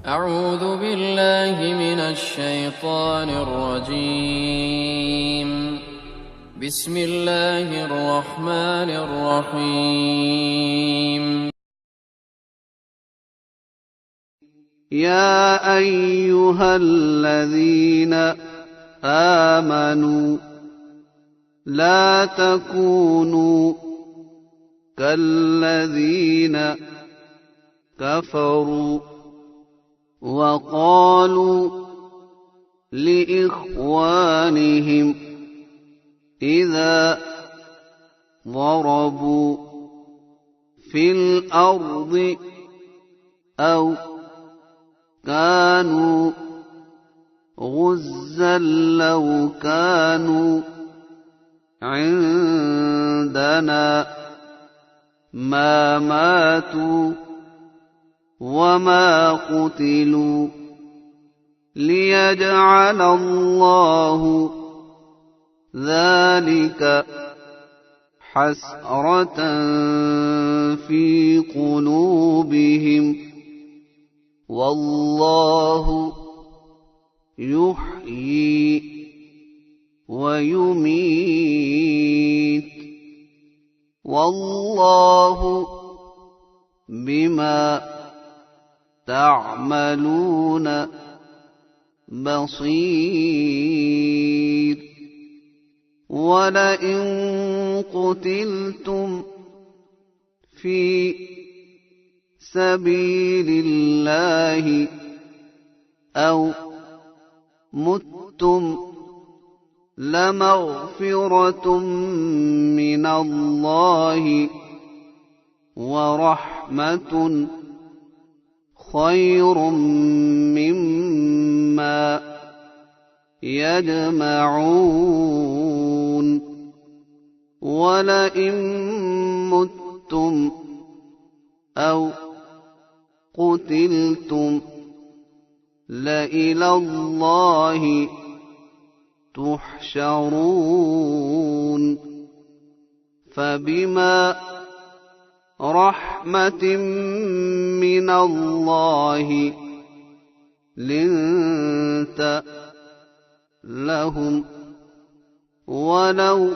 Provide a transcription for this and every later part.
أعوذ بالله من الشيطان الرجيم. بسم الله الرحمن الرحيم. يا أيها الذين آمنوا لا تكونوا كالذين كفروا وقالوا لإخوانهم إذا ضربوا في الأرض أو كانوا غزا لو كانوا عندنا ما ماتوا وما قتلوا ليجعل الله ذلك حسرة في قلوبهم والله يحيي ويميت والله بما تعملون بصير ولئن قتلتم في سبيل الله أو متم لمغفرة من الله ورحمة خير مما يجمعون ولئن متم أو قتلتم لإلى الله تحشرون فبما رحمة من الله لنت لهم ولو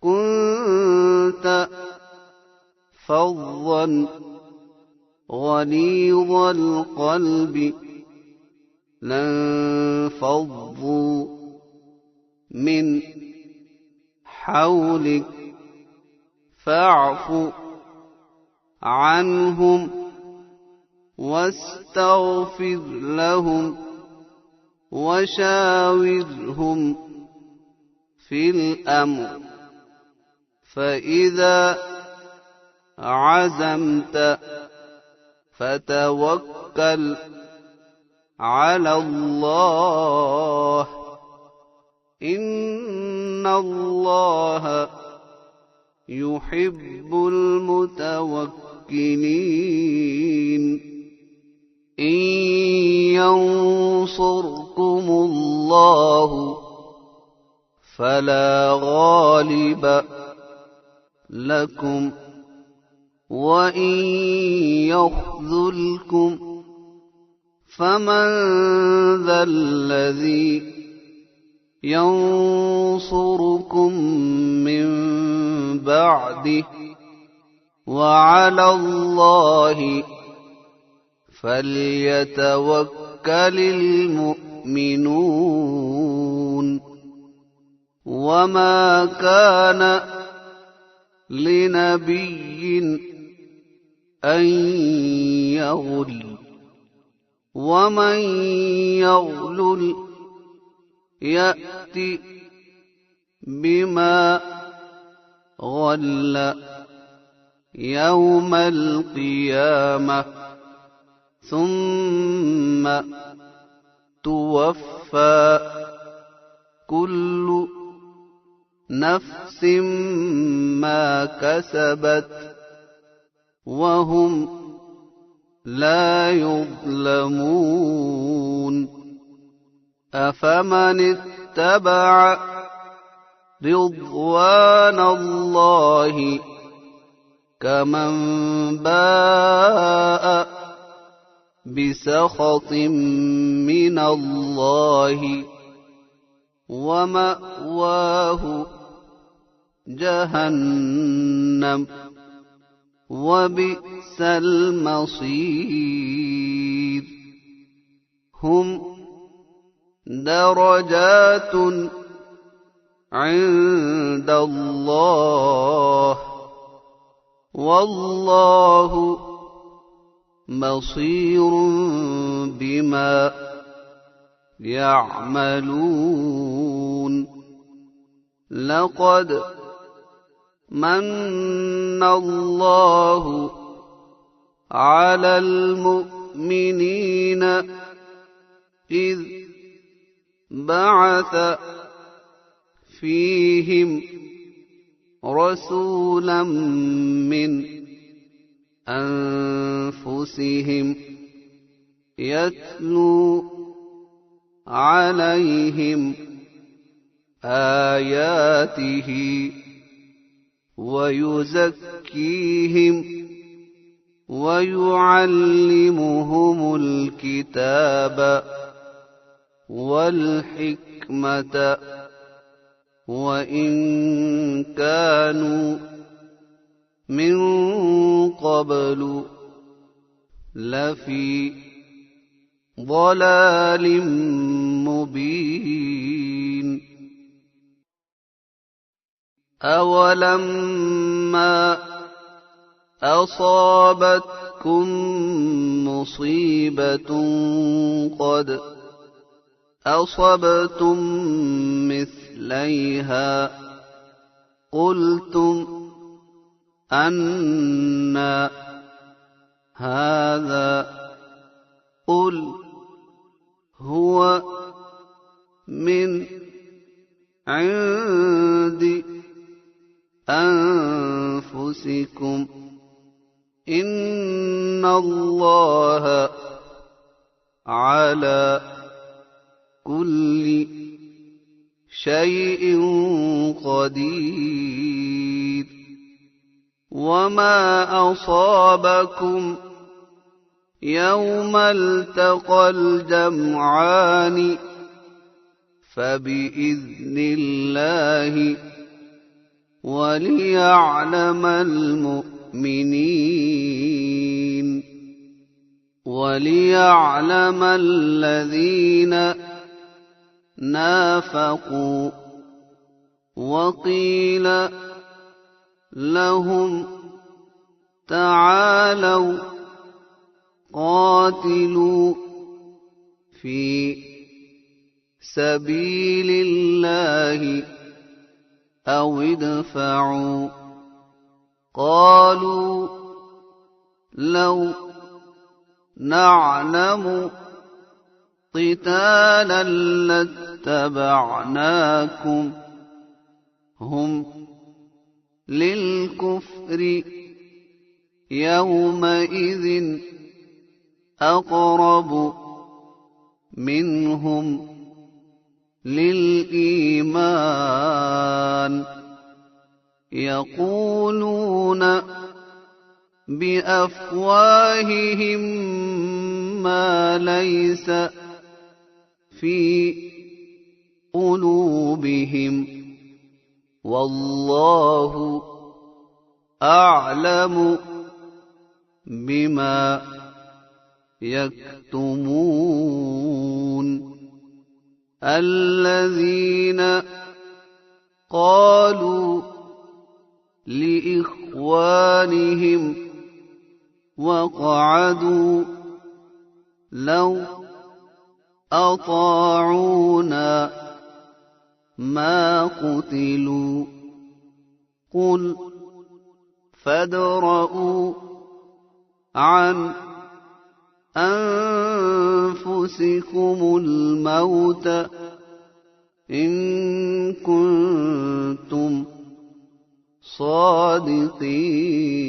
كنت فظا غليظ القلب لانفضوا من حولك فاعف عنهم واستغفر لهم وشاورهم في الأمر فإذا عزمت فتوكل على الله إن الله يحب المتوكلين إن ينصركم الله فلا غالب لكم وإن يخذلكم فمن ذا الذي ينصركم من بعده وعلى الله فليتوكل المؤمنون وما كان لنبي أن يغل ومن يغلل يأت بما غل يوم القيامة ثم توفى كل نفس ما كسبت وهم لا يظلمون أفمن اتبع رضوان الله كمن باء بسخط من الله ومأواه جهنم وبئس المصير هم درجات عند الله والله بصير بما يعملون لقد من الله على المؤمنين إذ بعث فيهم رسولا من أنفسهم يتلو عليهم آياته ويزكيهم ويعلمهم الكتاب والحكمة وإن كانوا من قبل لفي ضلال مبين أولما أصابتكم مصيبة قد أصبتم مثليها قلتم أنّ هذا قل هو من عند أنفسكم إن الله على كل شيء قدير وما أصابكم يوم التقى الجمعان فبإذن الله وليعلم المؤمنين وليعلم الذين نافقوا وقيل لهم تعالوا قاتلوا في سبيل الله أو ادفعوا قالوا لو نعلم قتالا لاتبعناكم هم للكفر يومئذ أقرب منهم للإيمان يقولون بأفواههم ما ليس في قلوبهم والله أعلم بما يكتمون الذين قالوا لإخوانهم وقعدوا لو أطاعونا ما قتلوا قل فادرءوا عن أنفسكم الموت إن كنتم صادقين।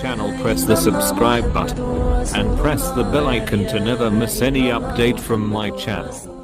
channel, press the subscribe button and press the bell icon to never miss any update from my channel.